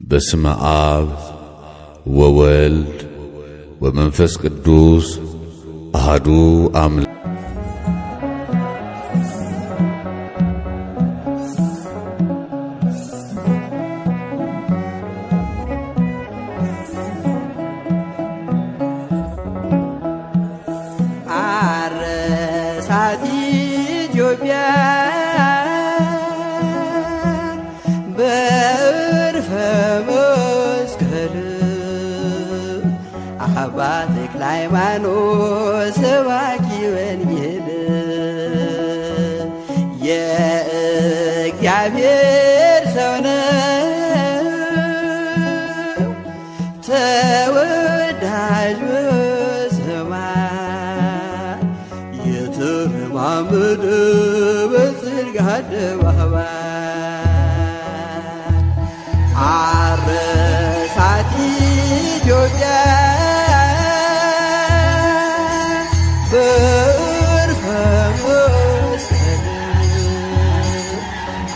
በስመ አብ ወወልድ ወመንፈስ ቅዱስ አሐዱ አምላክ። አረሳት ኢትዮጵያ በዕርፈ መስቀል አባ ተክለ ሃይማኖት ሰባኪ ወንጌል የእግዚአብሔር ሰው ነው ተወዳጅ በሰማይ የተረማመደ በጽድቅ አደባባይ አረሳት ኢትዮጵያ በዕርፈ መስቀል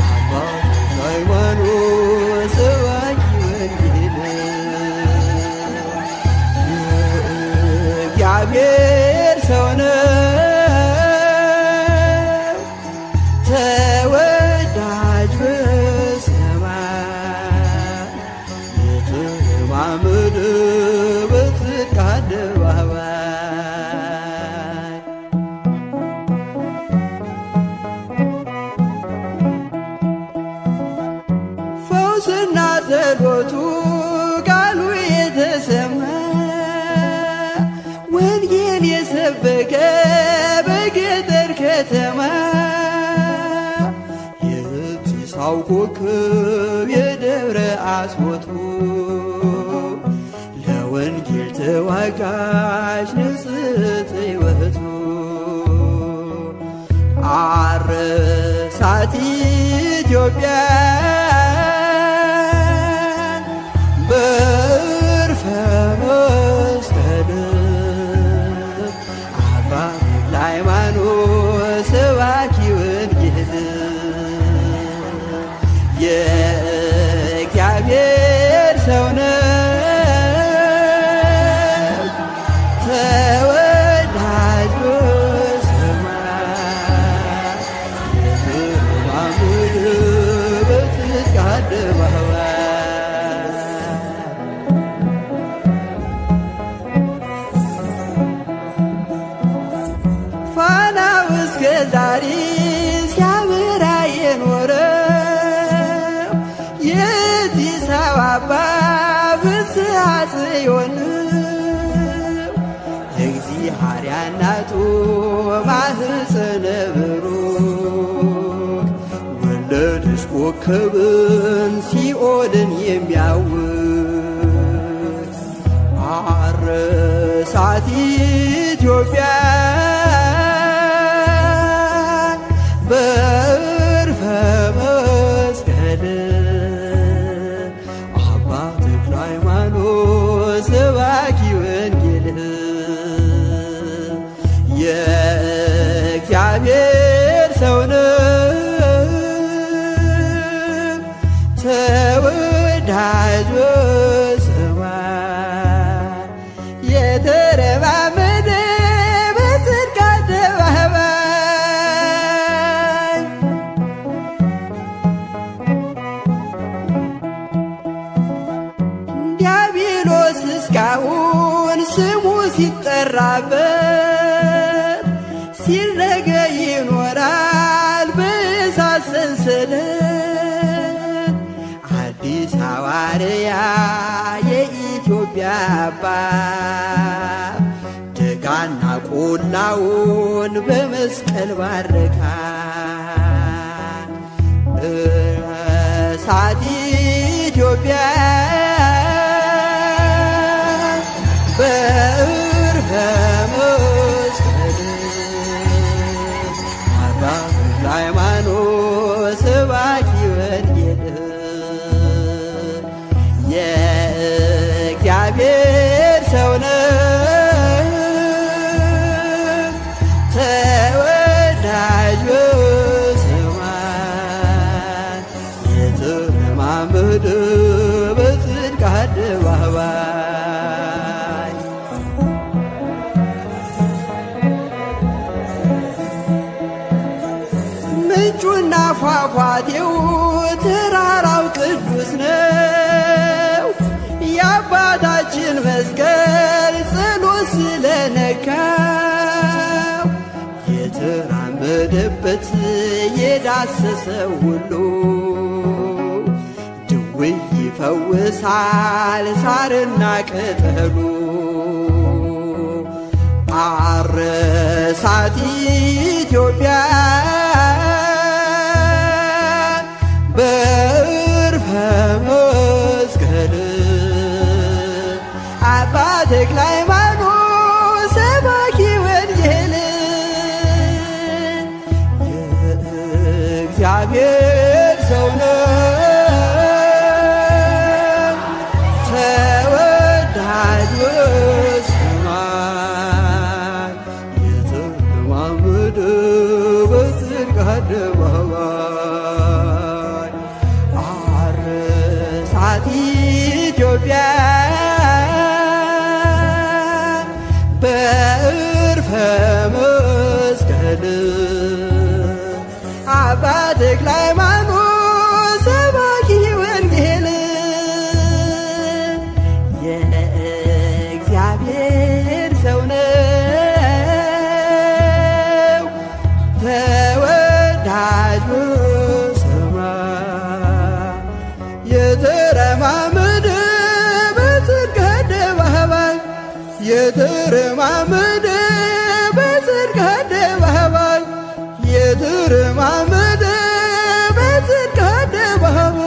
አባ ተክለ ሃይማኖት ሰባኪ ወንጌል የእግዚአብሔር ሰው ነው ተወዳጅ በሰማይ በጽድቅ አደባባይ ፈውስና ጸሎቱ ቃሉ የተሰማ ወንጌል የሰበከ በገጠር ከተማ የብሲሳው ኮከብ የደብረ አስቦቱ ለወንጌል ተዋጋሽ ንጽሕት ሕይወቱ አረሳት ኢትዮጵያ በዕርፈ መስቀል አባ ተክለ ሃይማኖት ሰባኪ ወንጌል የእግዚአብሔር ሰው ነው ተወዳጅ በሰማይ የተረማመደ በጽድቅ አደባባይ ፋናው እስከ ዛሬ ሲያበራ የኖረው የአዲስ አበባ ፍስሐ ጽዮን የእግዚአብሔር እናቱ ማኅፀነ ብሩክ ወለደች ኮከብን ሲኦልን የሚያውክ አረሳት ኢትዮጵያ በዕርፈ መስቀል አባ ተክለ ሃይማኖት ሰባኪ ወንጌል የእግዚአብሔር ሰው ነው ተወዳጅ በሰማይ የተረማመደ በጽድቅ አደባባይ ዲያብሎስ እስካሁን ስሙ ሲጠራበት ሲረገ ይኖራል በእሳት ሰንሰለት አዲስ ሐዋርያ የኢትዮጵያ አባት ደጋና ቆላውን በመስቀል ባረካ እረሳት ኢትዮጵያ በዕርፈ መስቀል አባ ተክለ ሃይማኖት ሰባኪ ወንጌል የእግዚአብሔር ሰው ነው ተወዳጅ በሰማይ የተረማመደ አደባባይ ምንጩና ፏፏቴው ተራራው ቅዱስ ነው። የአባታችን መስቀል ጸሎት ስለነካው የተራመደበት የዳሰሰው ሁሉ ድውይ ይፈውሳል ሳርና ቅጠሉ። አረሳት ኢትዮጵያ በዕርፈ መስቀል አባ ተክለ ሃይማኖት ሰባኪ ወንጌል የእግዚአብሔር ሰው ነው ተወዳጅ በሰማይ የተለማመደ በጽድቅ አደባባይ አረሳት ኢትዮጵያ በዕርፈ መስቀል አባ ተክለ ሃይማኖት ሰባኪ ወንጌል የእግዚአብሔር ሰው ነው ተወዳጅ በሰማይ የተረማመደ በጽድቅ አደባባይ የተረማመደ በጽድቅ አደባባይ የተረማመደ በጽድቅ አደባባይ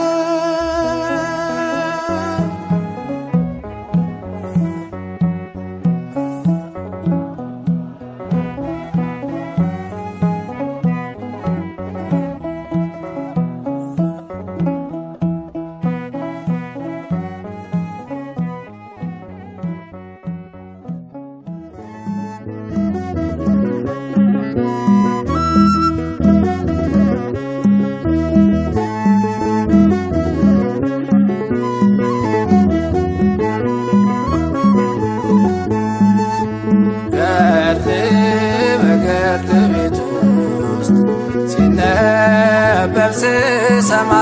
ስሰማ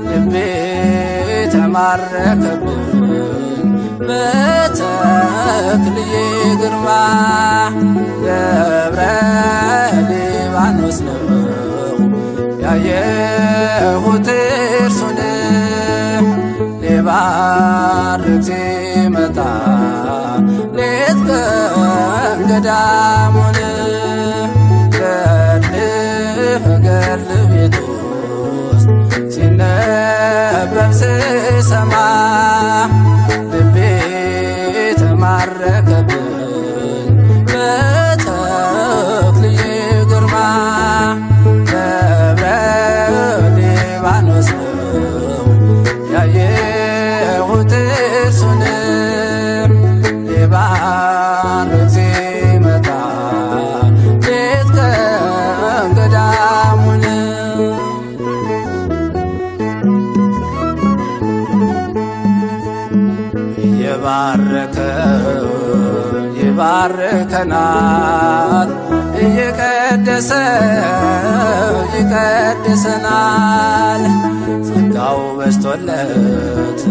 ልቤ ተማረከብኝ በተክልዬ ግርማ ደብረ ሊባኖስ ነው ያየሁት እርሱን ሊባርክ ሲመጣ ሌት ቀን ገዳሙን ገድል ቤት ውስጥ ሲነበብ ስሰማ ልቤ ተማረከብኝ በተክልዬ ግርማ ደብረ ሊባኖስ ነው ያየሁት እርሱን ሊባርክ ሲመጣ ሌት ቀን ገዳሙን ይባርከናል እየቀደሰ ይቀድሰናል ጸጋው በስቶለት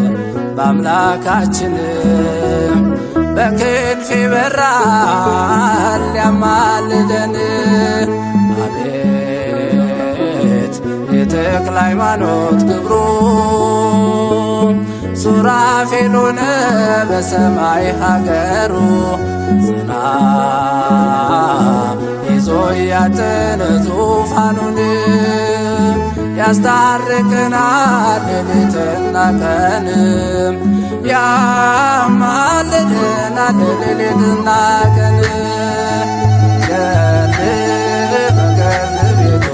በአምላካችን በክንፍ ይበራል ያማልደን አቤት የተክለ ሃይማኖት ክብሩ ሱራፌል ሆነ በሰማይ ሀገሩ ጽና ይዞ ያጠነ ዙፋኑን ያስታርቀናል ሌሊትና ቀንም ያማልደናል ሌሊትና ቀን ገድል ቤት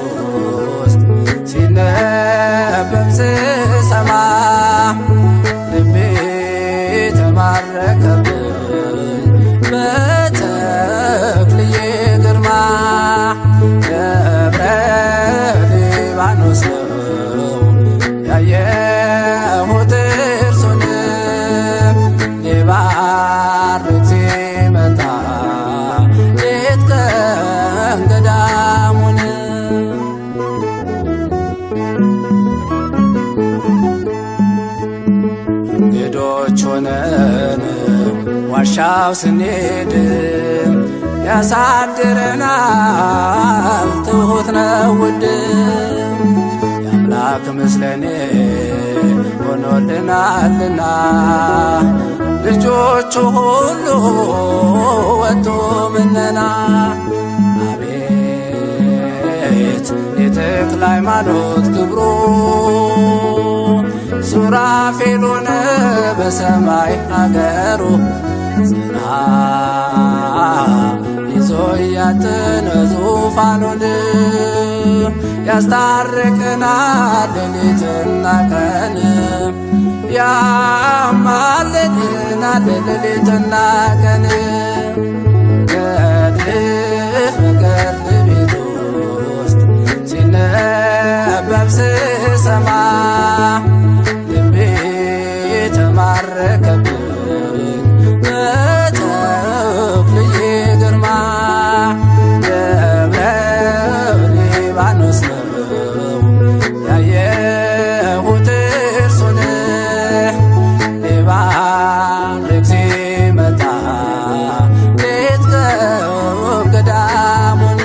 ውስጥ ሲነበብ ስሰማ ልቤ ተማረከብኝ በተክልዬ ግርማ ደብረ ሊባኖስ ነው ያየሁት እርሱን ልጆች ሆነን ዋሻው ስንሄድ ያሳድረናል ትሁት ነው ውድ የአምላክ ምስለኔ ሆኖልናልና ልጆቹ ሁሉ ወጡ ምነና አቤት የተክለ ሃይማኖት ክብሩ ሱራፌል ሆነ በሰማይ አገሩ ጽና ይዞ ያተነ ዙፋኑን ያስታርቀናል ሌሊትና ቀን ያማልደናል ሌሊትና ቀን ገድልህ በገድል ቤት ውስጥ ሲነበብ ስሰማ ልቤ ተማረከብኝ በተክልዬ ግርማ ደብረ ሊባኖስ ነው ያየሁት እርሱን ሊባርክ ሲመጣ ሌት ቀን ገዳሙን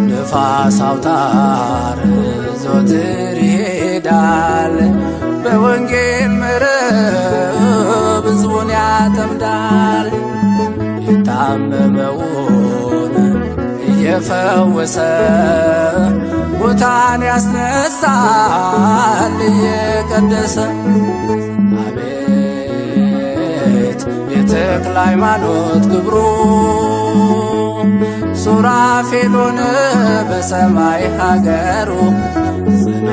ነፋስ አውታር ዘወትር ይሄዳል በወንጌል መረብ ሕዝቡን ያጠምዳል የታመመውን እየፈወሰ ሙታን ያስነሳል እየቀደሰ አቤት የተክለ ሃይማኖት ክብሩ ሱራፌል ሆነ በሰማይ ሀገሩ ጽና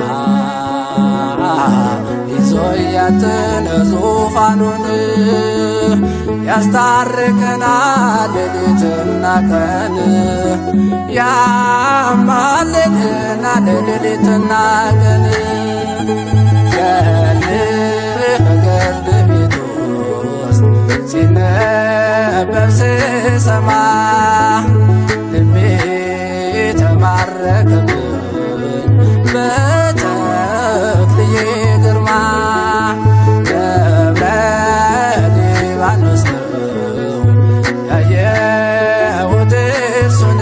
ይዞ ያተነ ዙፋኑን ያስታርቀናል ሌሊትና ቀን ያማልደናል ሌሊትና ቀን ገድልህ በገድል ቤት ውስጥ ሲነበብ ስሰማ ልቤ ተማረከብኝ በተክልዬ ግርማ ደብረ ሊባኖስ ነው ያየሁት እርሱን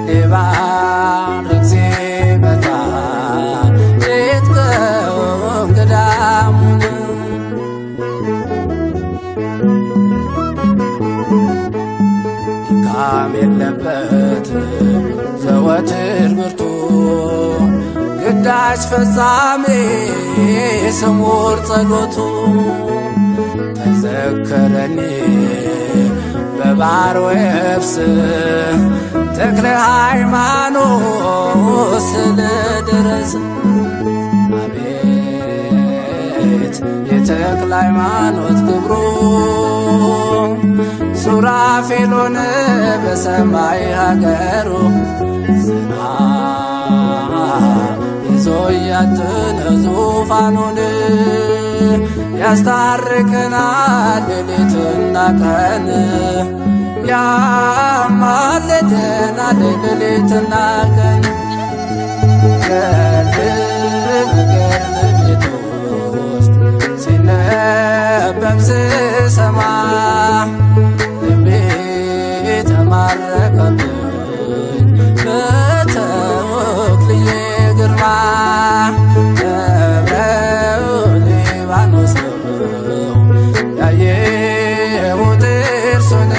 ሊባርክ ሲመጣ ሌት ቀን ገዳሙን ድካም የለበት ዘወትር ብርቱ ግዳጅ ፈጻሜ ስሙር ጸሎቱ ተዘከረኒ በባሕር ወየብስ ተክለ ሃይማኖት ስለደረሰ አቤት የተክለ ሃይማኖት ክብሩ ሱራፌል ሆነ በሰማይ ሀገሩ ጽና ይዞ ያተነ ዙፋኑን ያስታርቀናል ሌሊትና ቀን ያማልደናል ሌሊትና ቀን ገድልህ በገድል ቤት ውስጥ ሲነበብ ስሰማ ልቤ ተማረከብኝ በተክልዬ ግርማ ደብረ ሊባኖስ ነው ያየሁት እርሱን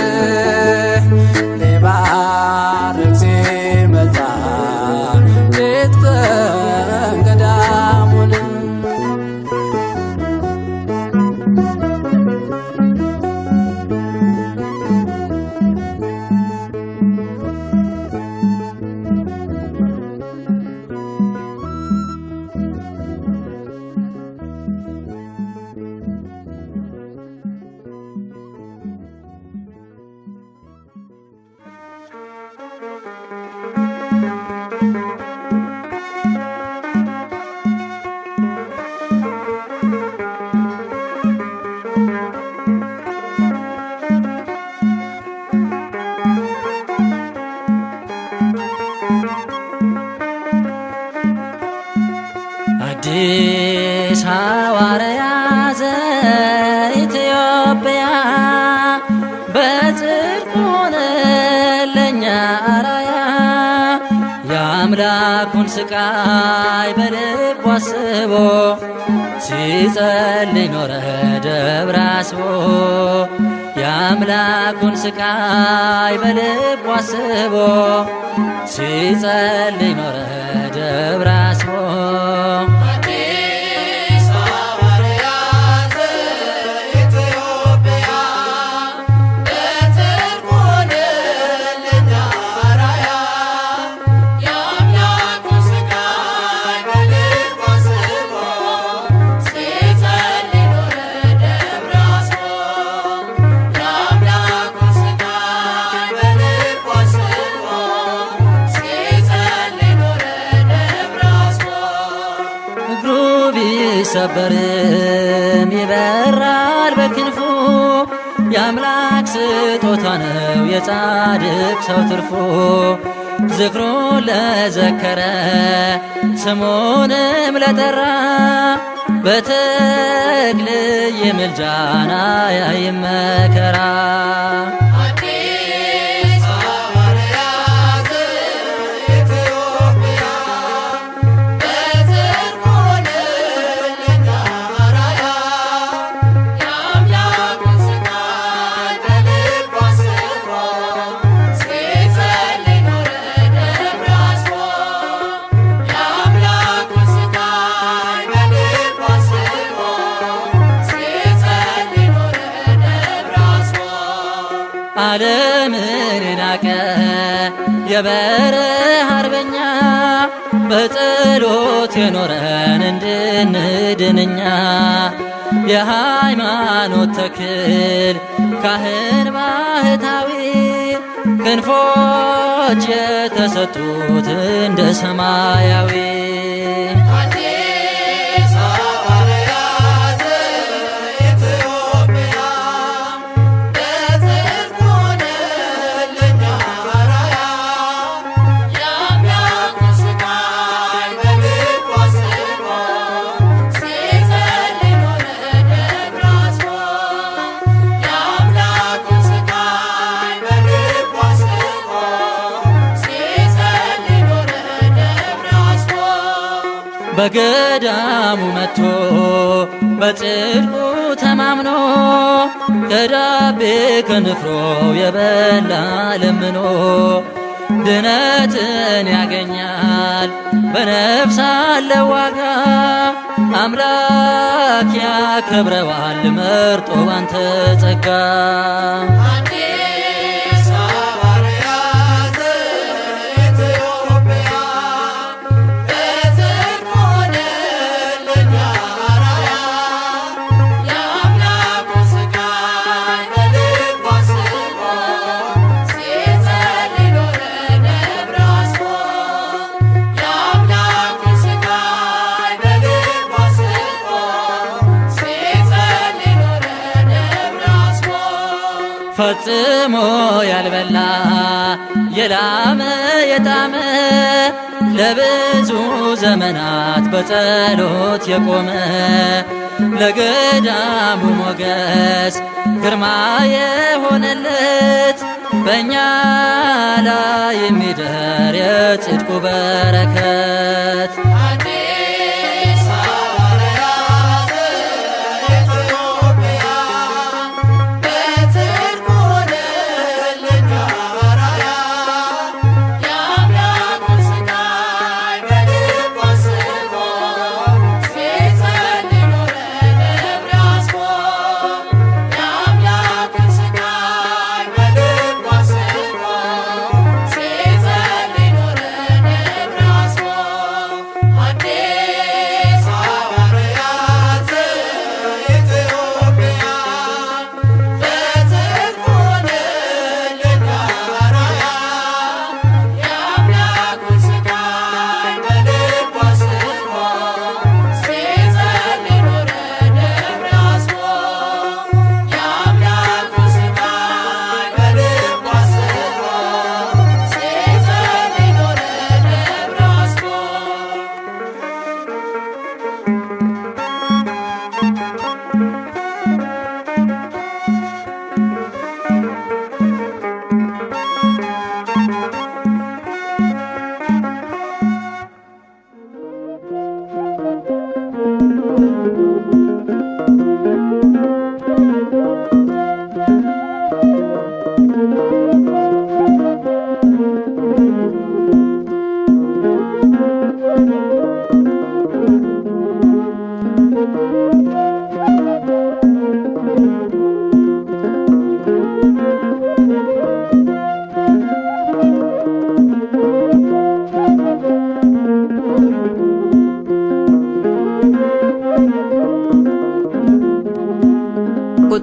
ሊባርክ ሲመጣ ሌት ቀን ገዳሙን አዲስ ሐዋርያ ዘኢትዮጵያ በጽድቅ ሆነ ለኛ አራያ የአምላኩን ስቃይ በልቡ አስቦ ሲጸልይ ኖረ ደብረ አስቦ የአምላኩን ስቃይ በልቡ አስቦ ሲጸልይ ኖረ ደብረ አስቦ አዲስ ሐዋርያ ዘኢትዮጵያ በጽድቅ ሆነ ለኛ አራያ የአምላኩን ስቃይ በልቡ አስቦ ሲጸልይ ኖረ ደብረ አስቦ የአምላኩን ስቃይ በልቡ አስቦ ሲጸልይ ኖረ ደብረ አስቦ እግሩ ቢሰበርም ይበራል በክንፉ የአምላክ ስጦታ ነው የጻድቅ ሰው ትርፉ ዝክሩን ለዘከረ ስሙንም ለጠራ በተክልየ ምልጃና ያይም መከራ አዲስ ሐዋርያ ዘኢትዮጵያ በጽድቅ ሆነ ለኛ አራያ የአምላኩን ስቃይ በልቡ አስቦ ሲጸልይ ኖረ ደብረ አስቦ የአምላኩን ስቃይ በልቡ አስቦ ሲጸልይ ኖረ ደብረ አስቦ ዓለምን የናቀ የበረሃ አርበኛ በጸሎት የኖረን እንድንድንኛ የሃይማኖት ተክል ካህን ባህታዊ ክንፎች የተሰጡት እንደ ሰማያዊ አዲስ ሐዋርያ ዘኢትዮጵያ በጽድቅ ሆነ ለኛ አራያ የአምላኩን ስቃይ በልቡ አስቦ ሲጸልይ ኖረ ደብረ አስቦ የአምላኩን ስቃይ በልቡ አስቦ ሲጸልይ ኖረ ደብረ አስቦ በገዳሙ መጥቶ በጽድቁ ተማምኖ ከዳቤ ከንፍሮ የበላ ለምኖ ድነትን ያገኛል በነፍስ አለ ዋጋ አምላክ ያከብረዋል መርጦ ባንተ ጸጋ አዲስ ሐዋርያ ዘኢትዮጵያ በጽድቅ ሆነ ለኛ አራያ የአምላኩን ስቃይ በልቡ አስቦ ሲጸልይ ኖረ ደብረ አስቦ የአምላኩን ስቃይ በልቡ አስቦ ሲጸልይ ኖረ ደብረ አስቦ ፈጽሞ ያልበላ የላመ የጣመ ለብዙ ዘመናት በጸሎት የቆመ ለገዳሙ ሞገስ ግርማ የሆነለት በእኛ ላይ የሚደር የጽድቁ በረከት አዲስ ሐዋርያ ዘኢትዮጵያ በጽድቅ ሆነ ለኛ አራያ የአምላኩን ስቃይ በልቡ አስቦ ሲጸልይ ኖረ ደብረ አስቦ የአምላኩን ስቃይ በልቡ አስቦ ሲጸልይ ኖረ ደብረ አስቦ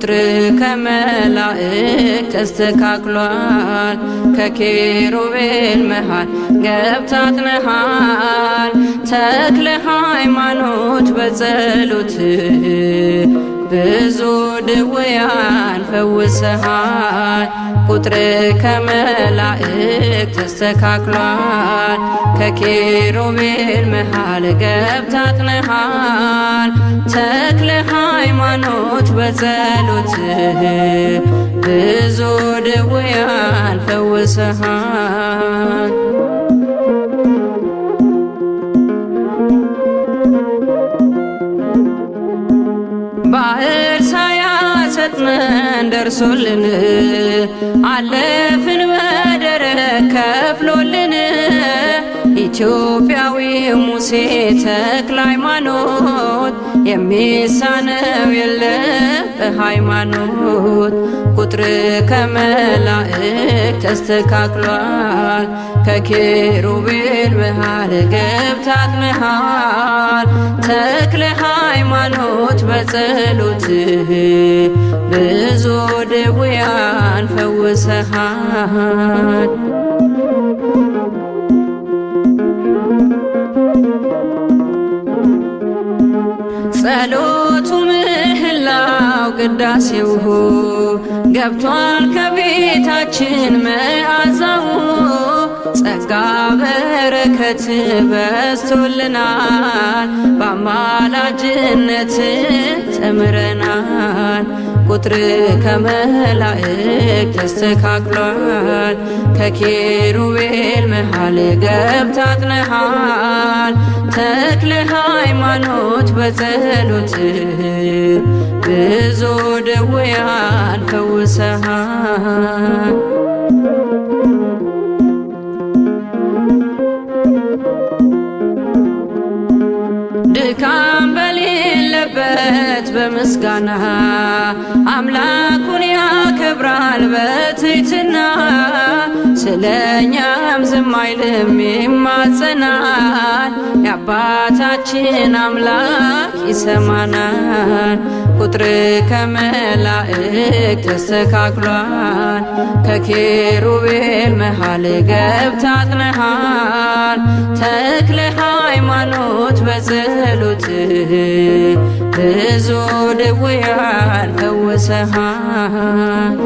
ቁጥር ከመላእክት ተስተካክሏል። ከኪሩቤል መሃል ገብተህ አጥነሃል። ተክለ ሃይማኖት በጸሎትህ ብዙ ድውያን ፈውሰሃል። ቁጥር ከመላእክት ተስተካክሏል። ከኪሩቤል መሃል ገብተህ አጥነሃል። ተክለ ሃይማኖት በጸሎትህ ብዙ ድውያን ፈውሰሃል። ባህር ሳያሰጥመን ደርሶልን አለፍን በደረቅ ከፍሎልን። ኢትዮጵያዊው ሙሴ ተክለ ሃይማኖት የሚሳነው የለም በሃይማኖት። ቁጥር ከመላእክት ተስተካክሏል። ከኪሩቤል መሃል ገብተህ አጥነሃል። ተክለ ሃይማኖት በጸሎትህ ብዙ ድውያን ፈውሰሃል። ጸሎቱ ምህላው ቅዳሴው ገብቷል ከቤታችን መዓዛው። ጸጋ በረከት በስቶልናል በአማላጅነት ተምረናል። ቁጥር ከመላእክት ተስተካክሏል። ከኪሩቤል መሃል ገብተህ አጥነሃል። ተክለ ሃይማኖት በጸሎትህ ብዙ ድውያን ፈውሰሃል። ድካም በሌለበት በምስጋና አምላኩን ያከብራል በትሕትና። ስለኛም ዝም አይልም ይማጸናል። የአባታችን አምላክ ይሰማናል። ቁጥር ከመላእክት ተስተካክሏል። ከኪሩቤል መሃል ገብተህ አጥነሃል። ተክለ ሃይማኖት በጸሎትህ ብዙ ድውያን ፈውሰሃል።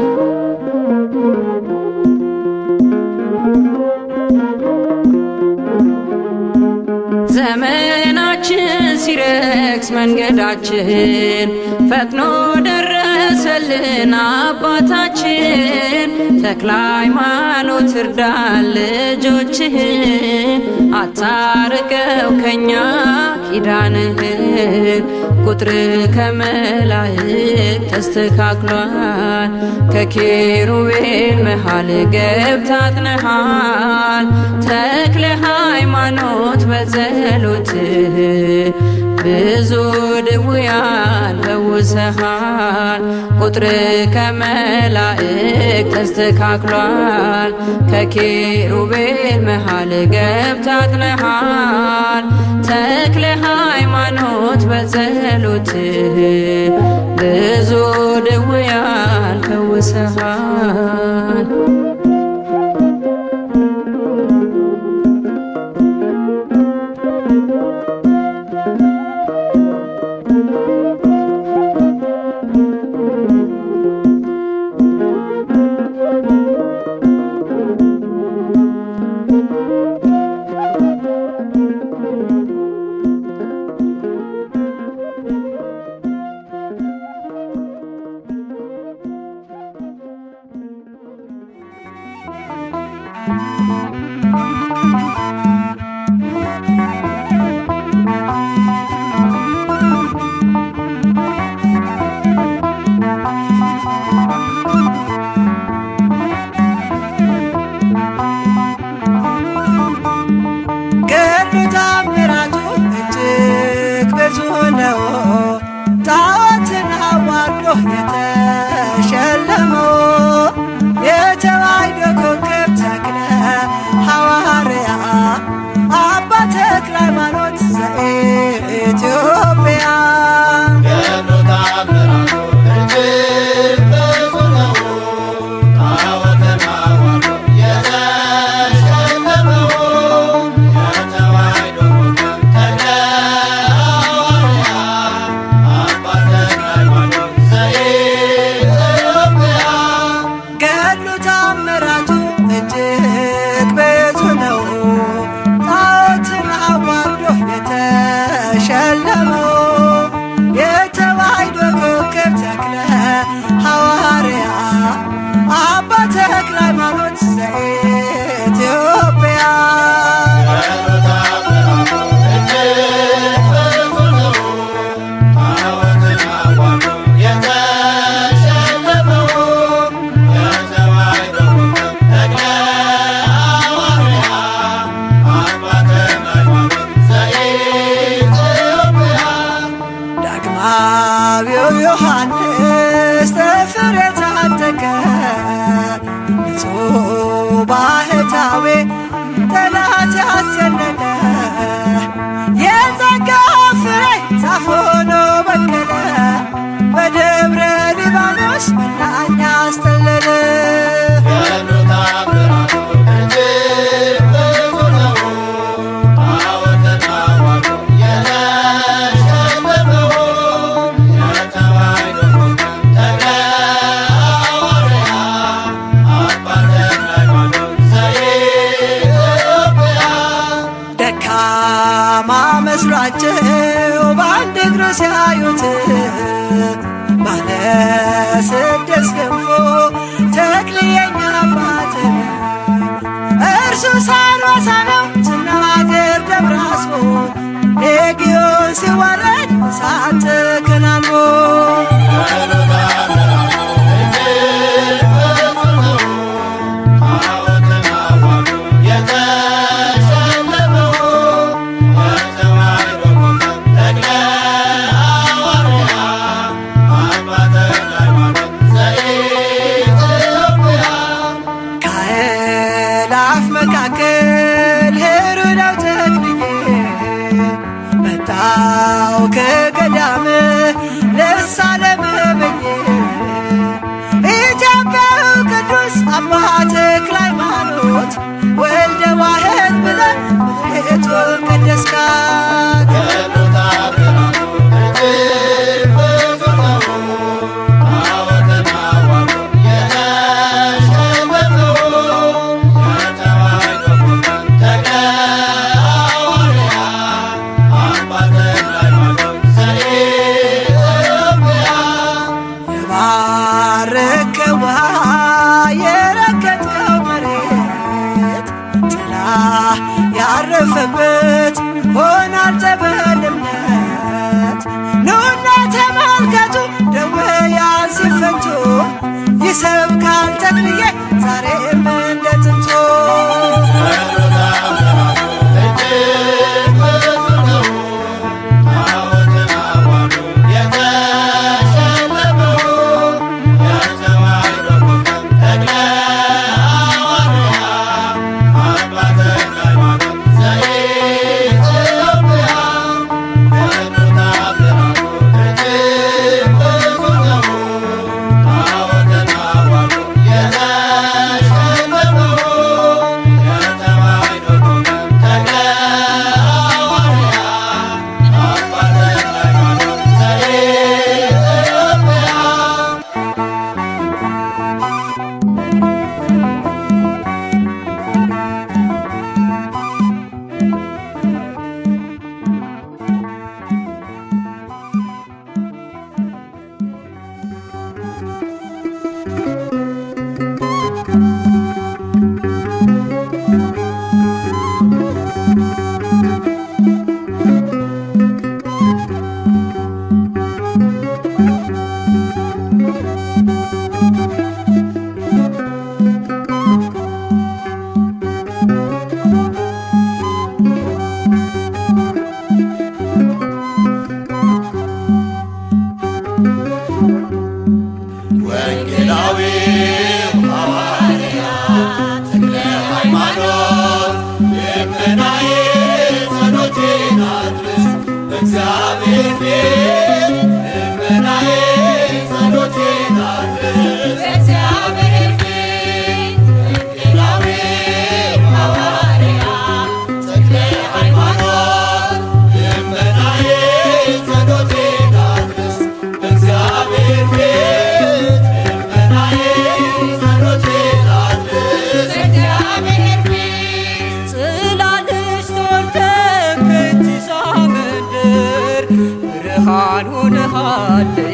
ዘመናችን ሲረክስ መንገዳችን ፈጥኖ ደረሰልን አባታችን። ተክለ ሃይማኖት እርዳን ልጆችህን አታርቀው ከኛ ኪዳንህን። ቁጥር ከመላእክት ተስተካክሏል። ከኪሩቤል መሃል ገብተህ አጥነሃል። ተክለ ሃይማኖት በጸሎትህ ብዙ ድውያን ፈውሰሃል። ቁጥር ከመላእክት ተስተካክሏል። ከኪሩቤል መሃል ገብተህ አጥነሃል። ተክለ ሃይማኖት በጸሎትህ ብዙ ድውያን ፈውሰሃል። ኢትዮጵያ ገኖ ታምራቱ ደካማ መስሏቸው በአንድ እግሩ ሲያዩት ባለ ስድስት ክንፎ ተክልየ የኛ አባት እርሱ ሳንባሳ ነው ስናገር ደብረ አስቦ ሌጊዮን ሲዋረድ እሳት ተከናንቦ ከገዳም ልሳለም ብዬ ኢትዮጵያዊ ቅዱስ አባ ተክለ ሃይማኖት ወልደ ዋሕድ ብለህ ምድሪቱን ቀደስካት። ያረፈበት ሆኗል ጸበልነት ኑና ተመልከቱ ደዌያን ሲፈቱ ይሰብካል ተክልዬ ዛሬም እንደ ጥንቱ።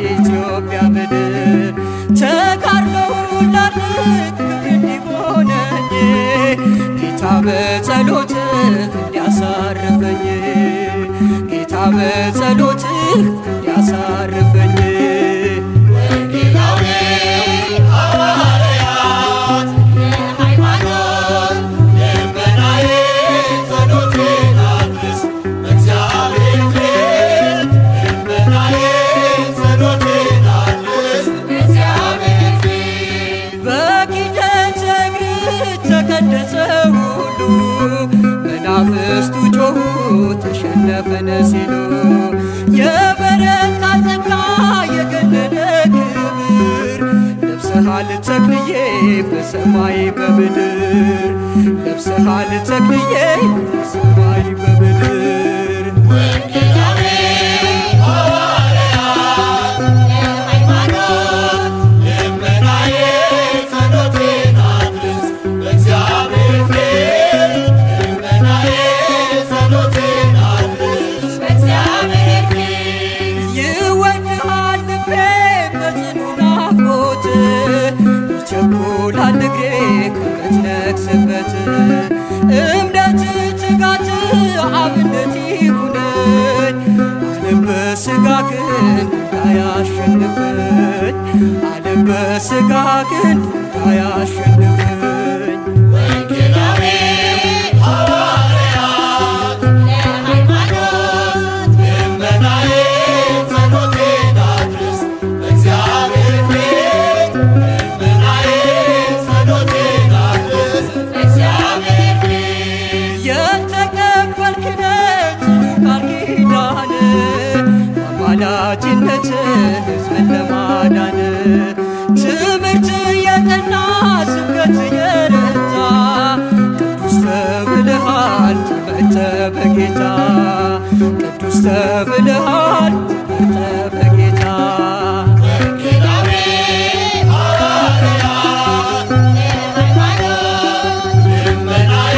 ኢትዮጵያ ምድር ተጋድሎው ላርግ እንዲሆነኝ ጌታ በጸሎትህ እንዲያሳርፈኝ ጌታ በጸሎትህ እንዲያሳርፈኝ መናፍስቱ ጮኹ ተሸነፈን ሲሉ የበረታ ጸጋ የገነነ ክብር ለብሰሃል ተክልዬ በሰማይ በምድር ለብሰሃል ተክልዬ በሰማይ በምድር No ዓለም በሥጋ ግን እንዳያሸንፈኝ ወንጌላዊ ሐዋርያት ለሃይማኖት ልመናዬ ጸሎቴን አድርስ በእግዚአብሔር ፊት ልመናዬ ጸሎቴን አድርስ በእግዚአብሔር ፊት የተቀበልክነት ቃል ኪዳን በአማላጅነት ሕዝብን ለማዳን ትምህርት የጠና ስብከት የረታ ቅዱስ ተብለሃል ተመርተ በጌታ ቅዱስ ተብለሃል ተመርተ በጌታ ወንጌላዊ ሐዋርያት ለሃይማኖት ልመናዬ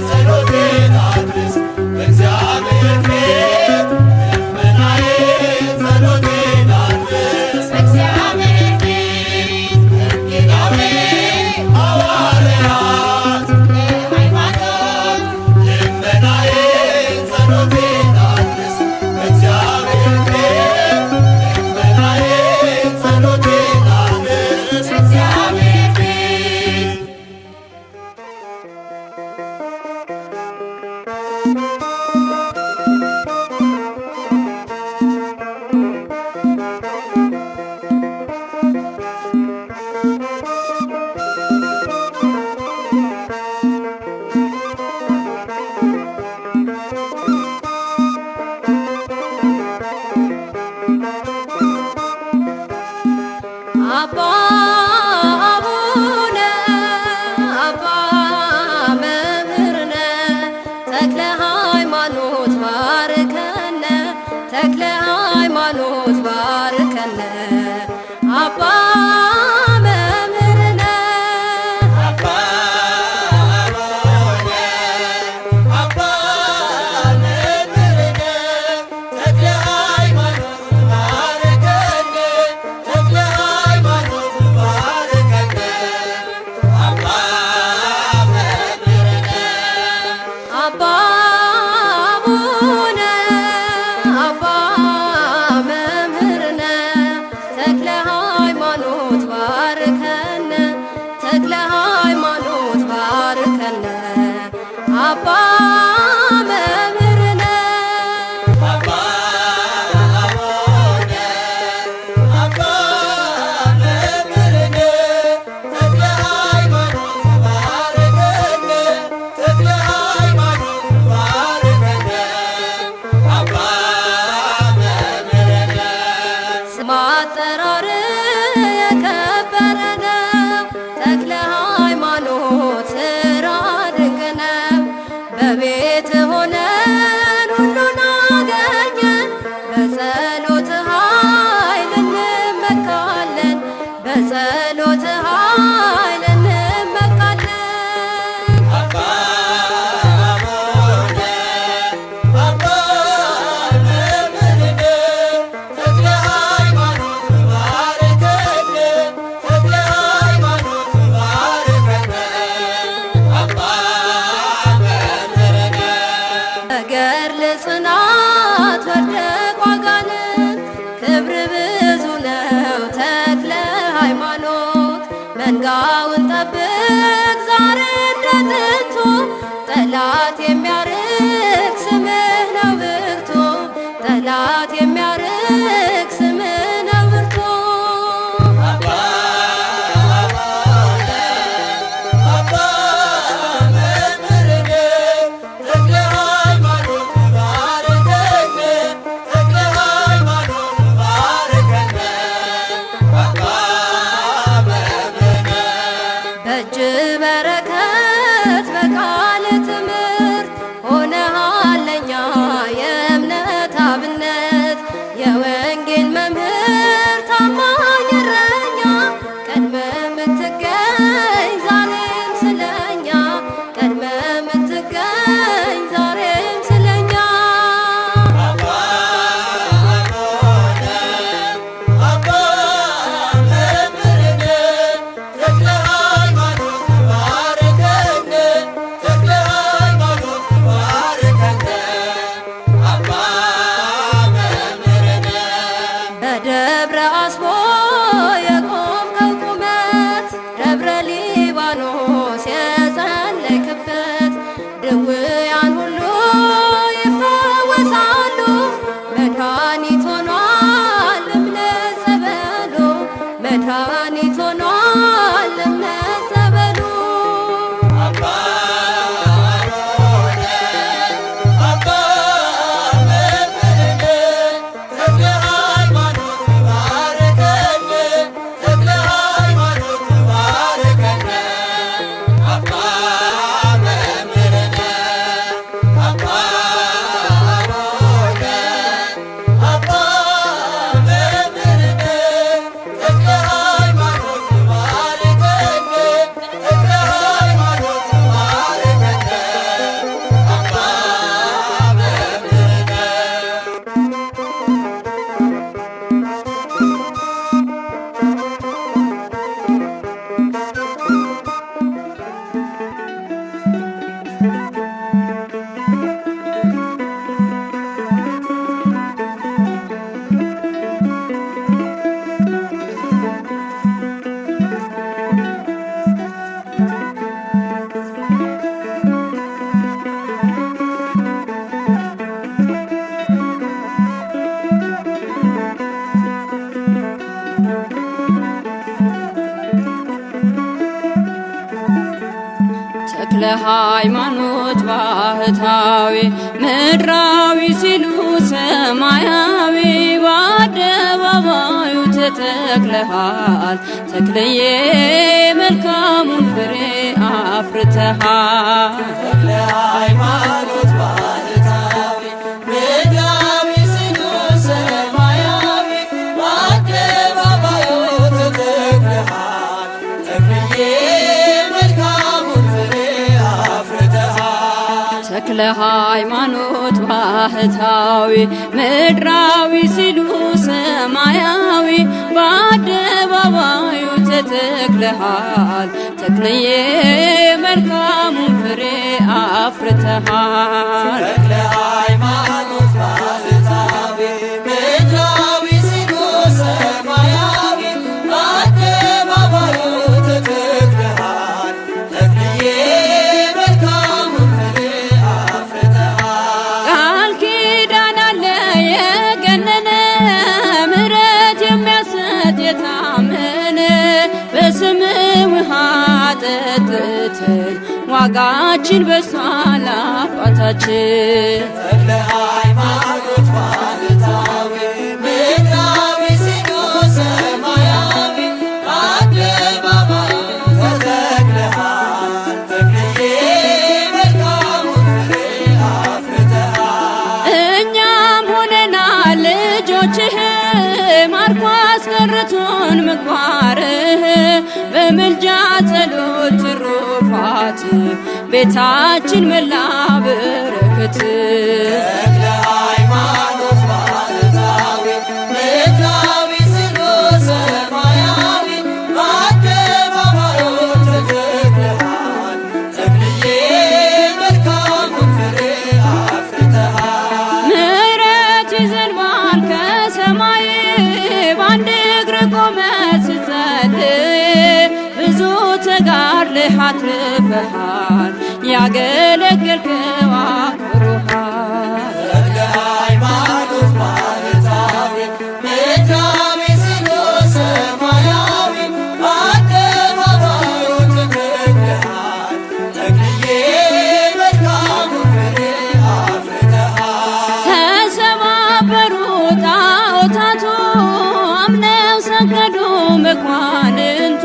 ጸሎቴን አድርስ በእግዚአብሔር ፊት ልመናዬ ጸሎቴን አድርስ በእግዚአብሔር ፊት ወንጌላዊ ሐዋርያት ለሃይማኖት ልመናዬ ጸሎቴን አድርስ በእግዚአብሔር ፊት ልመናዬ ጸሎቴን አድርስ በእግዚአብሔር ፊት አባ አቡነ አባ መምህርነ ተክለ ሃይማኖት ባርከነ ተክለ ሃይማኖት ባርከነ አባ መምህርነ አባ አቡነ አባ መምህርነ ተክለ ሃይማኖት ባርከነ ተክለ ሃይማኖት ባርከነ አባ መምህርነ አባ አቡነ አባ መምህርነ ተክለ ሃይማኖት ባርከነ ተክለ ሃይማኖት ባርከነ አባ መምህርነ አባ አቡነ አባ መምህርነ ተክለ ሃይማኖት ባርከነ ተክለ ሃይማኖት ባርከነ አባ መምህርነ ስም አጠራር የከበረ ነው ተክለ ሃይማኖት ስራ ድንቅ ነው። በቤት ሆነን ሁሉን አገኘን በጸሎት ኃይል እንመካለን በጸሎት ኃይል እንመካለን። አባ አቡነ አባ መምህርነ ተክለ ሃይማኖት ባርከነ ተክለ ሃይማኖት ባርከነ አባ መምህርነ ገድል ጽናት ወደቅ አጋንንት ክብር ብዙ ነው ተክለ ሃይማኖት መንጋውን ጠብቅ ዛሬ እንደ ጥንቱ ጠላት የሚያርቅ ስምህ ነው ብርቱ ጠላት የሚያርቅ ስምህ ነው ብርቱ አባ አቡነ አባ መምህርነ ተክለ ሃይማኖት ባርከነ ተክለ ሃይማኖት ባርከነ አባ መምህርነ በእጅ በረከት በቃል ትምህርት ሆነሃል ለኛ የእምነት አብነት የወንጌል መምህር ታማኝ እረኛ ቀድመ የምትገኝ ዛሬም ስለኛ ቀድመ የምትገኝ ዛሬም ስለኛ አባ አቡነ አባ መምህርነ ተክለ ሃይማኖት ባርከነ ተክለ ሃይማኖት ባርከነ ሃይማኖት ባህታዊ ምድራዊ ሲሉ ሰማያዊ በአደባባዩ ተተክለሃል ተክለዬ መልካሙን ፍሬ አፍርተሃል። ተክለ ሃይማኖት ባህታዊ ምድራዊ ሲሉ ሰማያዊ በአደባባዩ ተተክለሃል ተክለዬ መልካሙን ፍሬ አፍርተሃል። ተክለ ሃይማኖት ባህታዊ ምድራዊ ሲሉ ሰማያዊ በአደባባዩ ተተክለሃል ተክለዬ መልካሙን ፍሬ አፍርተሃል። ተክለ ሃይማኖት ባህታዊ ምድራዊ ሲሉ ሰማያዊ በአደባባዩ ተተክለሃል ተክለዬ መልካሙን ፍሬ አፍርተሃል። ቃል ኪዳን አለ የገነነ ምሕረት የሚያሰጥ የታመነ በስም ውሃ ጠጥተን ዋጋችን በዝቷል አባታችን። ተክለ ሃይማኖት ባህታዊ ምድራዊ ሲሉ ሰማያዊ በአደባባዩ ተተክለሃል ተክለዬ መልካሙን ፍሬ አፍርተሃል። እኛም ሆነናል ልጆችህ ማርኮ አስቀርቶን ምግባርህ በምልጃ ጸሎት ትሩፋት ቤታችን መላ በረከት። ተክለ ሃይማኖት ባህታዊ ምድራዊ ሲሉ ሰማያዊ በአደባባዩ ተተክለሃል ተክለዬ መልካሙን ፍሬ አፍርተሃል። ምሕረት ይዘንባል ከሰማይ በአንድ እግር ቆመ ስትጸልይ ብዙ ተጋድለህ አትርፈሃል ያገለገልከው አክብሮሃል። ተክለ ሃይማኖት ባህታዊ ምድራዊ ሲሉ ሰማያዊ በአደባባዩ ተተክለሃል ተክለዬ መልካሙን ፍሬ አፍርተሃል። ተሰባበሩ ጣዖታቱ አምነው ሰገዱ መኳንንቱ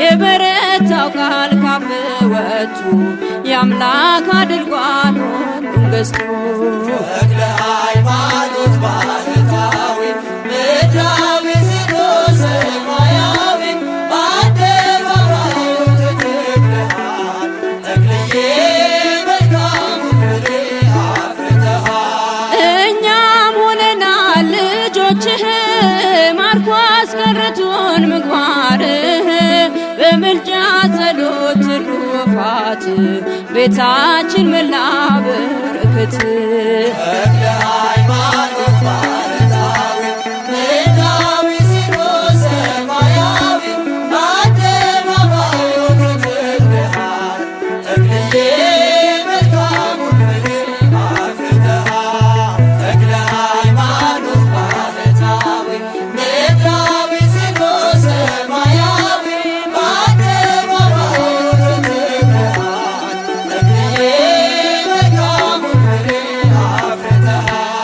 የበረታው ቃል ካፍ ወጡ የአምላክ አድርጓል ሁሉን ገዝቶ። ተክለ ሃይማኖት ባህታዊ ምድራዊ ሲሉ ሰማያዊ በአደባባዩ ተተክለሃል ተክለዬ መልካሙን ፍሬ አፍርተሃል። እኛም ሆነናል ልጆችህ ማርኮ አስቀርቶን ምግባርህ በምልጃ ጸሎት ትሩፋት ቤታችን መላ በረከት። ተክለ ሃይማኖት ባህታዊ ምድራዊ ሲሉ ሰማያዊ በአደባባዩ ተተክለሃል ተክለዬ መልካሙን ፍሬ አፍርተሃል። ተክለ ሃይማኖት ባህታዊ ምድራዊ ሲሉ ሰማያዊ በአደባባዩ ተተክለሃል ተክለዬ መልካሙን ፍሬ አፍርተሃል።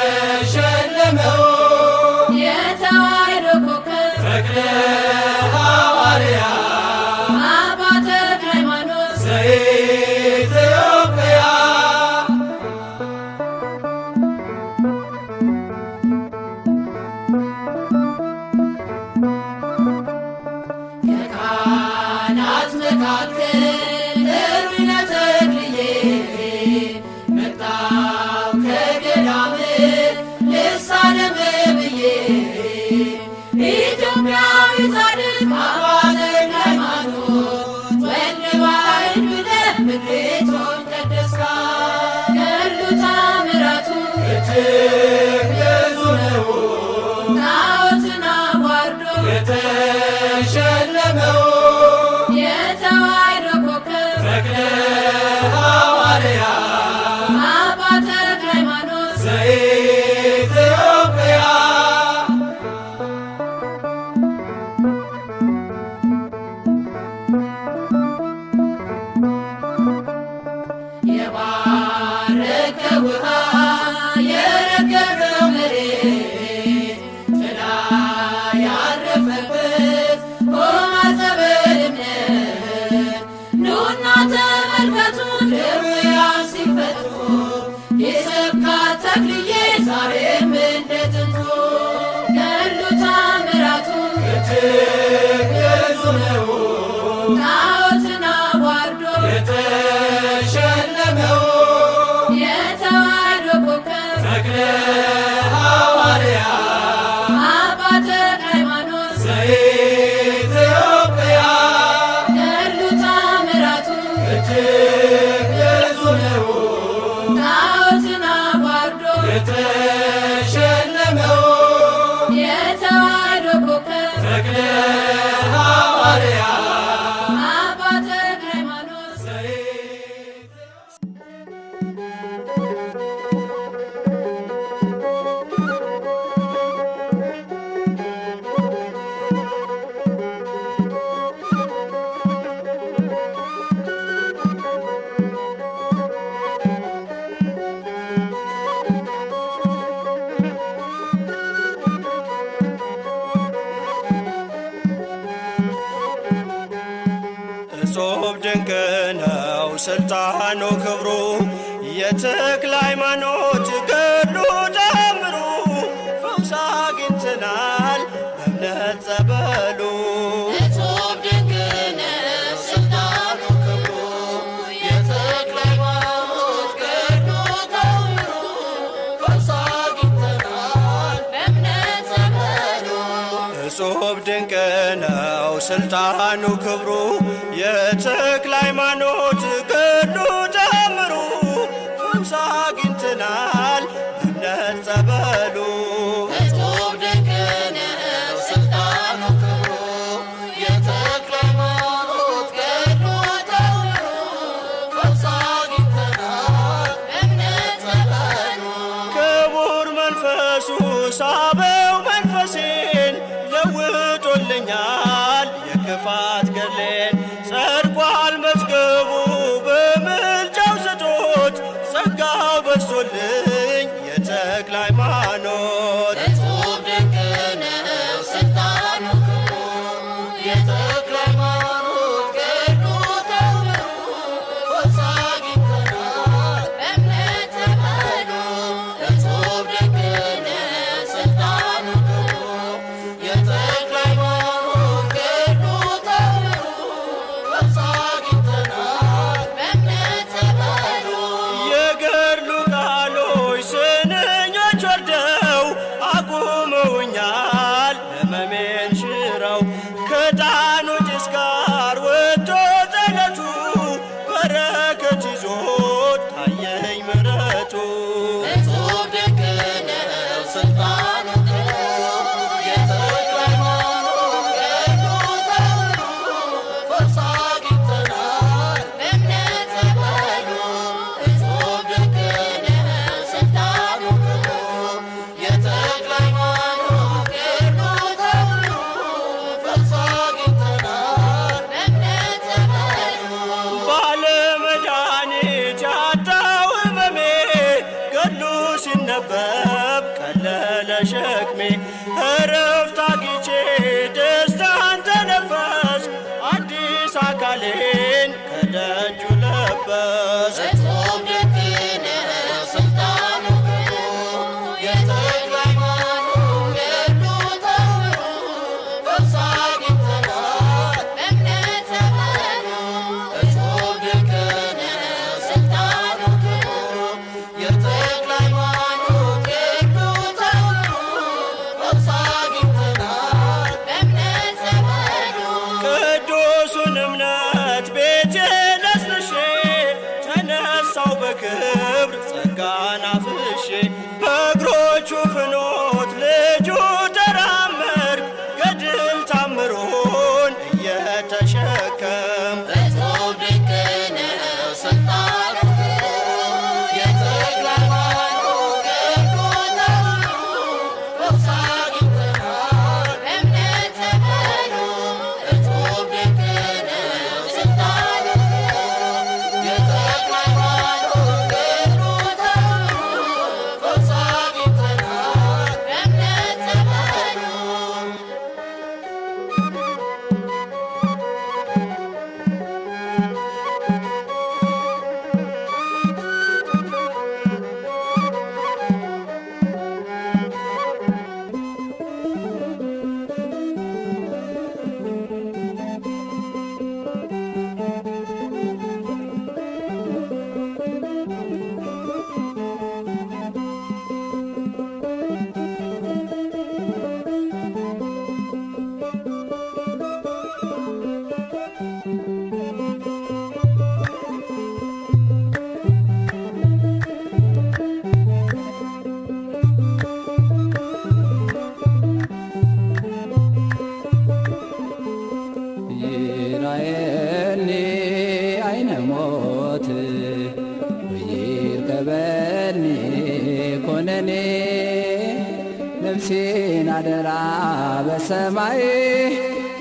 የተሸለመው የተዋሕዶ ኮከብ እጹብ ድንቅ ነው ስልጣኑ ክብሩ የተክለ ሃይማኖት ገድሉ ተአምሩ ፈውስ አግኝተናል በእምነት ጸበሉ። እጹብ ድንቅ ነው ስልጣኑ ክብሩ የተክለ ሃይማኖት ገድሉ ተአምሩ ፈውስ አግኝተናል በእምነት ጸበሉ። እጹብ ድንቅ ነው ስልጣኑ ክብሩ የተክለ ሃይማኖት ገድሉ ተአምሩ ፈውስ አግኝተናል በእምነት ጸበሉ። እጹብ ድንቅ ነው ስልጣኑ ክብሩ የተክለ ሃይማኖት ገድሉ ተአምሩ ፈውስ አግኝተናል በእምነት ጸበሉ። ክቡር መንፈሱ ሳበው መንፈሴን ለውጦልኛል የክፋት ገድሌን ጸድቋል መዝገቡ በምልጃው ስጦት ጸጋው በዝቶልኝ የተክለ ሃይማኖት። እጹብ ድንቅ ነው ስልጣኑ ክብሩ የተክለ ሃይማኖት ገድሉ ተአምሩ ፈውስ አግኝተናል በእምነት ጸበሉ። እጹብ ድንቅ ነው ስልጣኑ ክብሩ የተክለ ሃይማኖት ገድሉ ተአምሩ ፈውስ አግኝተናል በእምነት ጸበሉ። የገድሉ ቃሎች ስንኞች ወርደው አቁመውኛል ሕመሜን ሽረው ከዕጣኑ ጭስ ጋር ወጥቶ ጸሎቱ በረከት ይዞት ታየኝ ምሕረቱ። እጹብ ድንቅ ነው ስልጣኑ ክብሩ የተክለ ሃይማኖት ገድሉ ተአምሩ ፈውስ አግኝተናል በእምነት ጸበሉ። እጹብ ድንቅ ነው ስልጣኑ ክብሩ የተክለ ሃይማኖት ገድሉ ተአምሩ ፈውስ አግኝተናል በእምነት ጸበሉ። ባለመድኃኒት ያጣው ሕመሜ ገድሉ ሲነበብ ቀለለ ሸክሜ እረፍት አግኝቼ ደስታን ተነፈስ አዲስ አካሌን ከደጁ ለበስ። እጹብ ድንቅ ነው ስልጣኑ ክብሩ የተክለ ሃይማኖት ገድሉ ተአምሩ ፈውስ አግኝተናል በእምነት ጸበሉ። ነፍሴን አደራ በሰማይ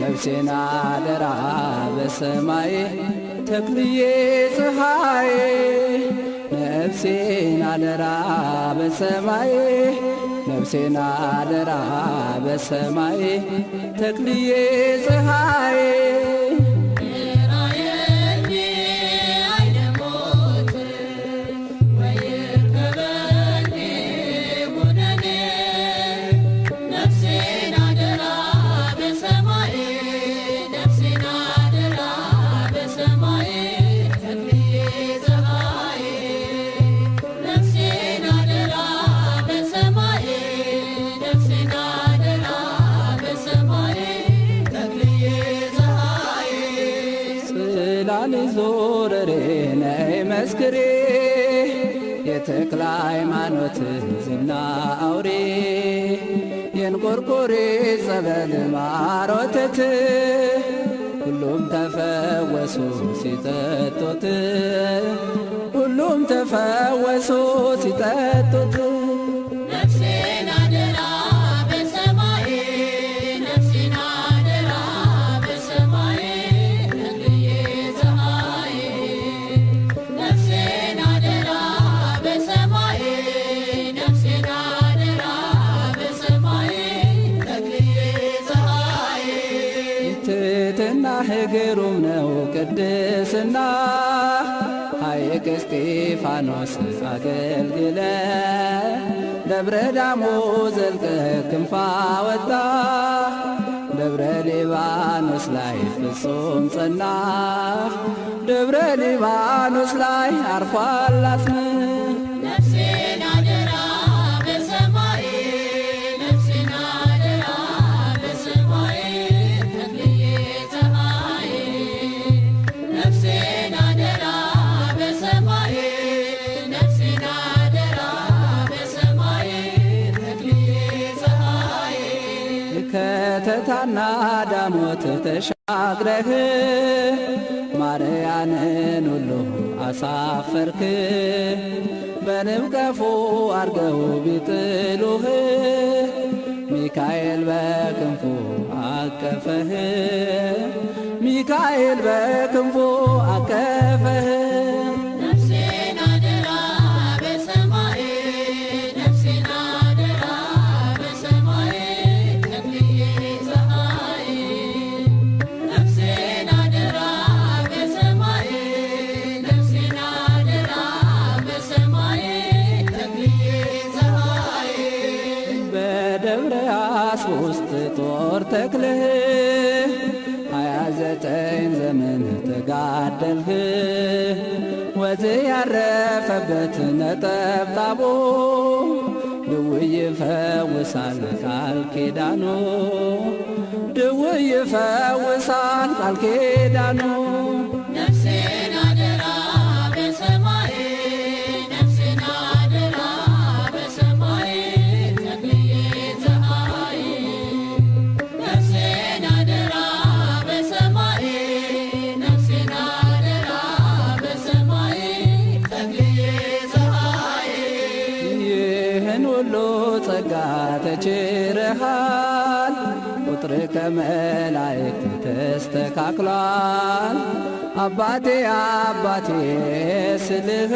ነፍሴን አደራ በሰማይ ተክልዬ ፀሐይ ነፍሴን አደራ በሰማይ ነፍሴን አደራ በሰማይ ተክልዬ ፀሐይ ዞረሬ ነይ መስክሬ የተክለ ሃይማኖት ዝና አውሬ የእንቆርቆሬ ጸበል ማር ወተት ሁሉም ተፈወሱ ሲጠጡት ሁሉም ተፈወሱ ሲጠጡት ነፍሴን አደራ በሰማይ ነፍሴን አደራ በሰማይ ተክልዬ ፀሐይ ነፍሴን አደራ በሰማይ ነፍሴን አደራ በሰማይ ተክልዬ ፀሐይ ትሕትና ግሩም ነው ቅድስና ሐይቅ እስጢፋኖስ አገልግለ ደብረ ዳሞ ዘልቀ ክንፋ ወጣ ደብረ ሊባኖስ ላይ ፍጹም ጸና ደብረ ሊባኖስ ላይ አርፏል አጽምህ ነፍሴን አደራ በሰማይ ነፍሴን አደራ በሰማይ ተክልዬ ፀሐይ ነፍሴን አደራ በሰማይ ነፍሴን አደራ በሰማይ ተክልዬ ፀሐይ ከተታና ዳሞት ተሻግረህ ማርያንን ሁሉ አሳፈርክ በንብ ቀፎ አርገው ቢጥሉህ ሚካኤል በክንፉ አቀፈህ ሚካኤል በክንፉ አቀፈህ ነፍሴን አደራ በሰማይ ነፍሴን አደራ በሰማይ ተክልዬ ፀሐይ ነፍሴን አደራ በሰማይ ነፍሴን አደራ በሰማይ ተክልዬ ፀሐይ በደብረ አስቦስት ጦር ተክለህ 29 ዘመን ተጋደልህ ወዝ ያረፈበት ነጠብጣቦ ድውይ ይፈውሳል ቃል ኪዳኑ ድውይ ይፈውሳል ቃል ኪዳኑ ነፍሴን አደራ በሰማይ ነፍሴን አደራ በሰማይ ተክልዬ ፀሐይ ነፍሴን አደራ በሰማይ ነፍሴን አደራ በሰማይ ተክልዬ ፀሐይ ይህን ሁሉ ጸጋ ተችረሃል ቁጥር ከመላእክት ተስተካክሏል አባቴ አባቴ ስልህ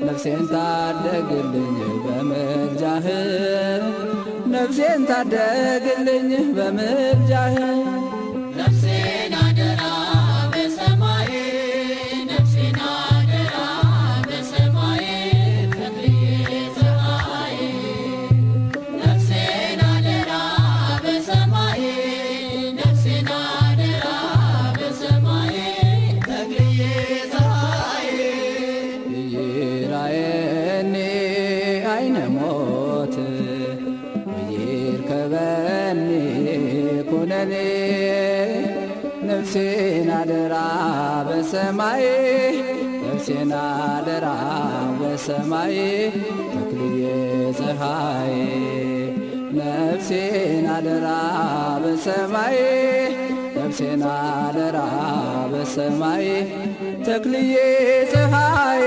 ነፍሴን ታደግልኝ በምልጃህ ነፍሴን ታደግልኝ በምልጃህ ነፍሴን አደራ በሰማይ ነፍሴን አደራ በሰማይ ተክልዬ ፀሐይ ነፍሴን አደራ በሰማይ ነፍሴን አደራ በሰማይ ተክልዬ ፀሐይ ይራየኒ አይነ ሞት ይርከበኒ ኩነኔ ነፍሴን አደራ በሰማይ ነፍሴን አደራ በሰማይ ተክልዬ ፀሐይ ነፍሴን አደራ በሰማይ ነፍሴን አደራ በሰማይ ተክልዬ ፀሐይ